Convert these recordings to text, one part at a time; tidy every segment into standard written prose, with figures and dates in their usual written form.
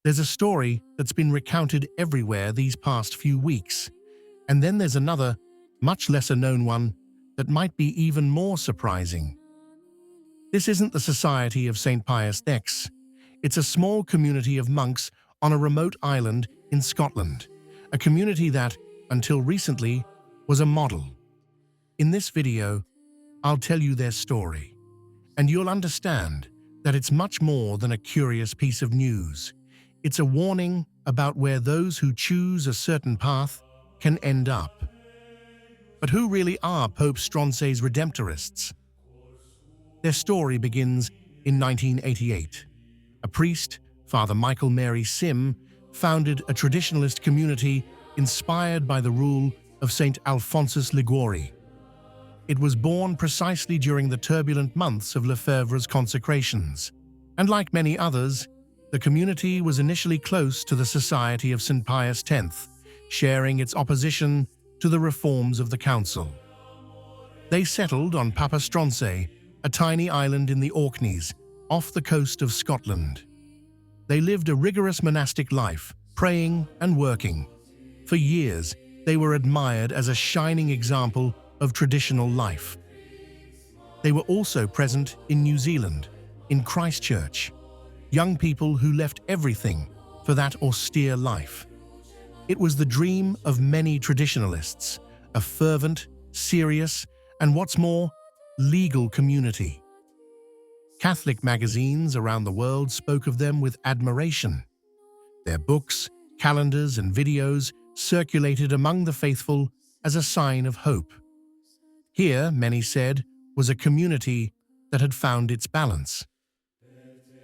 There's a story that's been recounted everywhere these past few weeks, and then there's another, much lesser-known one that might be even more surprising. This isn't the Society of St. Pius X. It's a small community of monks on a remote island in Scotland, a community that, until recently, was a model. In this video, I'll tell you their story, and you'll understand that it's much more than a curious piece of news. It's a warning about where those who choose a certain path can end up. But who really are Pope Stronsay's Redemptorists? Their story begins in 1988. A priest, Father Michael Mary Sim, founded a traditionalist community inspired by the rule of St. Alphonsus Liguori. It was born precisely during the turbulent months of Lefebvre's consecrations, and like many others, the community was initially close to the Society of St. Pius X, sharing its opposition to the reforms of the Council. They settled on Papa Stronsay, a tiny island in the Orkneys, off the coast of Scotland. They lived a rigorous monastic life, praying and working. For years, they were admired as a shining example of traditional life. They were also present in New Zealand, in Christchurch, young people who left everything for that austere life. It was the dream of many traditionalists, a fervent, serious, and what's more, legal community. Catholic magazines around the world spoke of them with admiration. Their books, calendars, and videos circulated among the faithful as a sign of hope. Here, many said, was a community that had found its balance.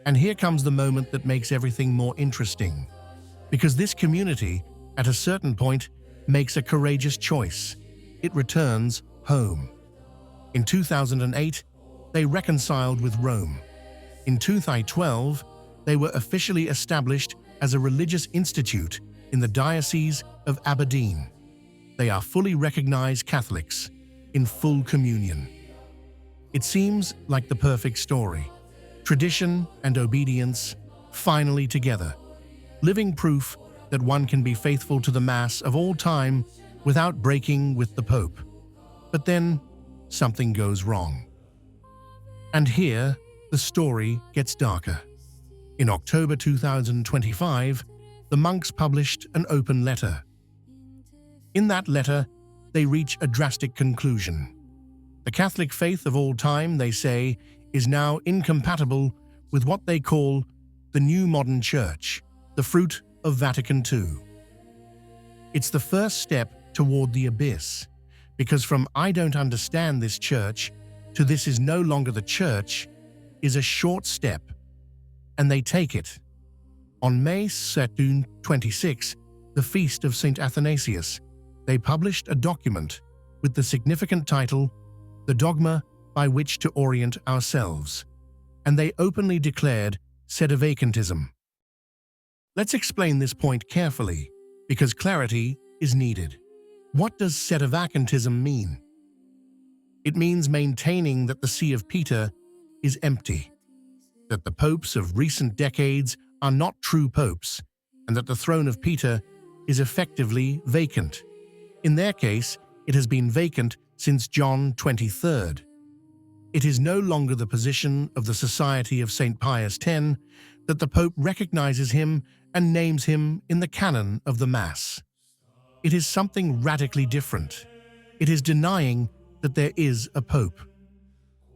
And here comes the moment that makes everything more interesting, because this community, at a certain point, makes a courageous choice. It returns home. In 2008, they reconciled with Rome. In 2012, they were officially established as a religious institute in the Diocese of Aberdeen. They are fully recognized Catholics, in full communion. It seems like the perfect story. Tradition and obedience finally together, living proof that one can be faithful to the Mass of all time without breaking with the Pope. But then, something goes wrong. And here, the story gets darker. In October 2025, the monks published an open letter. In that letter, they reach a drastic conclusion. The Catholic faith of all time, they say, is now incompatible with what they call the new modern church, the fruit of Vatican II. It's the first step toward the abyss, because from "I don't understand this church" to "this is no longer the church" is a short step, and they take it. On May 26, the feast of St. Athanasius, they published a document with the significant title, "The Dogma by which to orient ourselves," and they openly declared sedevacantism. Let's explain this point carefully, because clarity is needed. What does sedevacantism mean? It means maintaining that the See of Peter is empty, that the popes of recent decades are not true popes, and that the throne of Peter is effectively vacant. In their case, it has been vacant since John 23rd. It is no longer the position of the Society of St. Pius X that the Pope recognizes him and names him in the canon of the Mass. It is something radically different. It is denying that there is a Pope.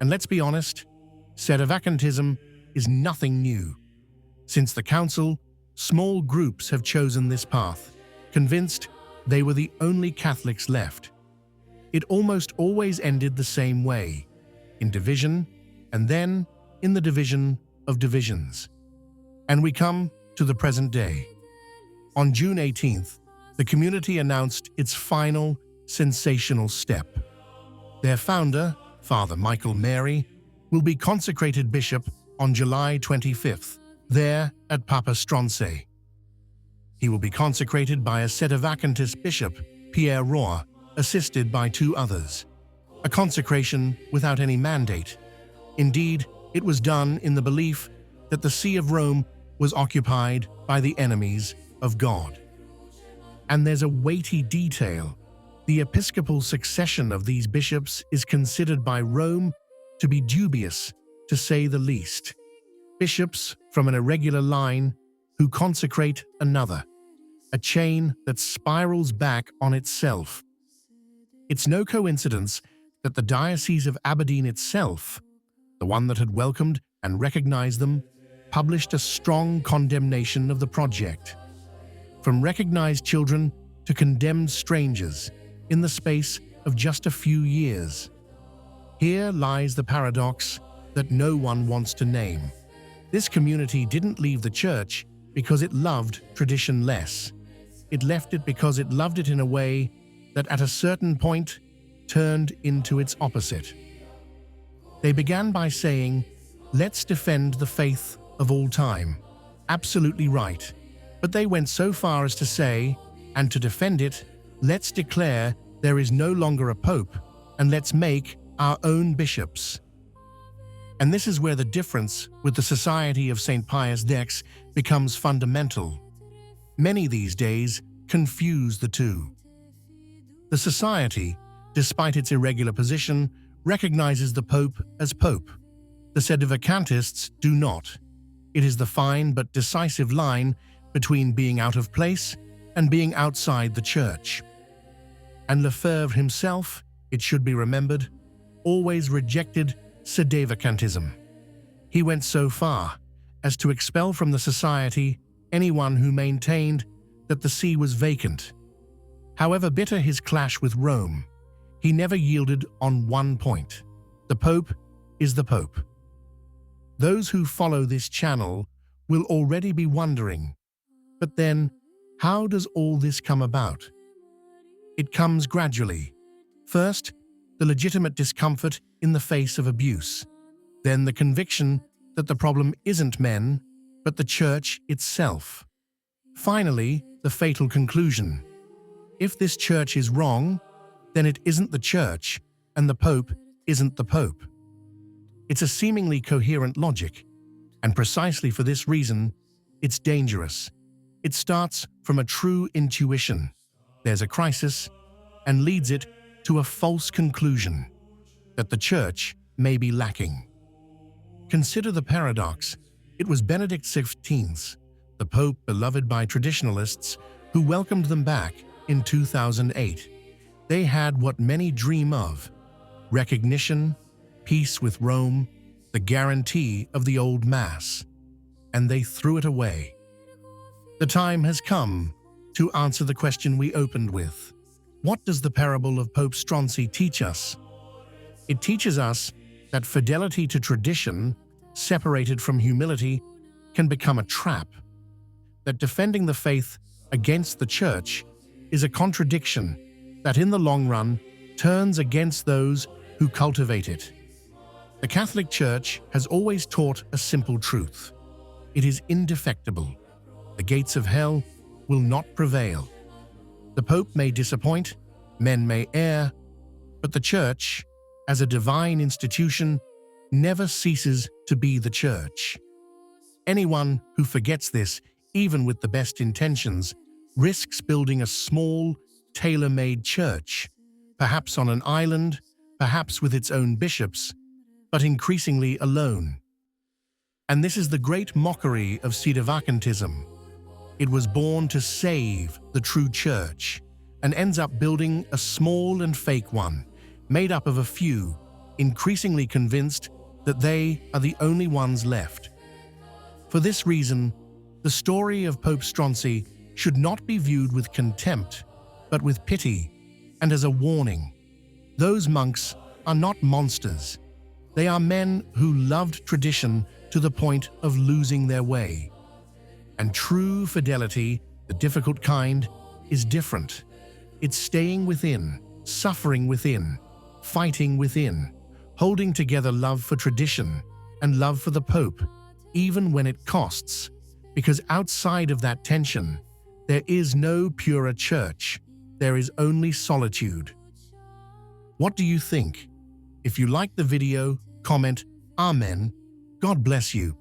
And let's be honest, sedevacantism is nothing new. Since the Council, small groups have chosen this path, convinced they were the only Catholics left. It almost always ended the same way, in division, and then in the division of divisions. And we come to the present day. On June 18th, the community announced its final, sensational step. Their founder, Father Michael Mary, will be consecrated bishop on July 25th, there at Papa Stronsay. He will be consecrated by a sedevacantist bishop, Pierre Roy, assisted by 2 others. A consecration without any mandate. Indeed, it was done in the belief that the See of Rome was occupied by the enemies of God. And there's a weighty detail. The episcopal succession of these bishops is considered by Rome to be dubious, to say the least. Bishops from an irregular line who consecrate another, a chain that spirals back on itself. It's no coincidence that the Diocese of Aberdeen itself, the one that had welcomed and recognized them, published a strong condemnation of the project. From recognized children to condemned strangers in the space of just a few years. Here lies the paradox that no one wants to name. This community didn't leave the church because it loved tradition less. It left it because it loved it in a way that at a certain point turned into its opposite. They began by saying, "Let's defend the faith of all time." Absolutely right. But they went so far as to say, and to defend it, let's declare there is no longer a pope, and let's make our own bishops. And this is where the difference with the Society of St. Pius X becomes fundamental. Many these days confuse the two. The Society, despite its irregular position, recognizes the Pope as Pope. The sedevacantists do not. It is the fine but decisive line between being out of place and being outside the Church. And Lefebvre himself, it should be remembered, always rejected sedevacantism. He went so far as to expel from the Society anyone who maintained that the see was vacant. However bitter his clash with Rome, he never yielded on one point. The Pope is the Pope. Those who follow this channel will already be wondering, but then, how does all this come about? It comes gradually. First, the legitimate discomfort in the face of abuse. Then the conviction that the problem isn't men, but the Church itself. Finally, the fatal conclusion. If this Church is wrong, then it isn't the Church, and the Pope isn't the Pope. It's a seemingly coherent logic, and precisely for this reason, it's dangerous. It starts from a true intuition. There's a crisis, and leads it to a false conclusion, that the Church may be lacking. Consider the paradox. It was Benedict XVI, the Pope beloved by traditionalists, who welcomed them back in 2008. They had what many dream of: recognition, peace with Rome, the guarantee of the old Mass, and they threw it away. The time has come to answer the question we opened with. What does the parable of Pope Stronsay teach us? It teaches us that fidelity to tradition, separated from humility, can become a trap. That defending the faith against the Church is a contradiction that in the long run turns against those who cultivate it. The Catholic Church has always taught a simple truth. It is indefectible. The gates of hell will not prevail. The Pope may disappoint, men may err, but the Church, as a divine institution, never ceases to be the Church. Anyone who forgets this, even with the best intentions, risks building a small, tailor-made church, perhaps on an island, perhaps with its own bishops, but increasingly alone. And this is the great mockery of sedevacantism. It was born to save the true Church, and ends up building a small and fake one, made up of a few, increasingly convinced that they are the only ones left. For this reason, the story of Pope Stronsay should not be viewed with contempt, but with pity and as a warning. Those monks are not monsters. They are men who loved tradition to the point of losing their way. And true fidelity, the difficult kind, is different. It's staying within, suffering within, fighting within, holding together love for tradition and love for the Pope, even when it costs, because outside of that tension, there is no purer Church. There is only solitude. What do you think? If you liked the video, comment, Amen. God bless you.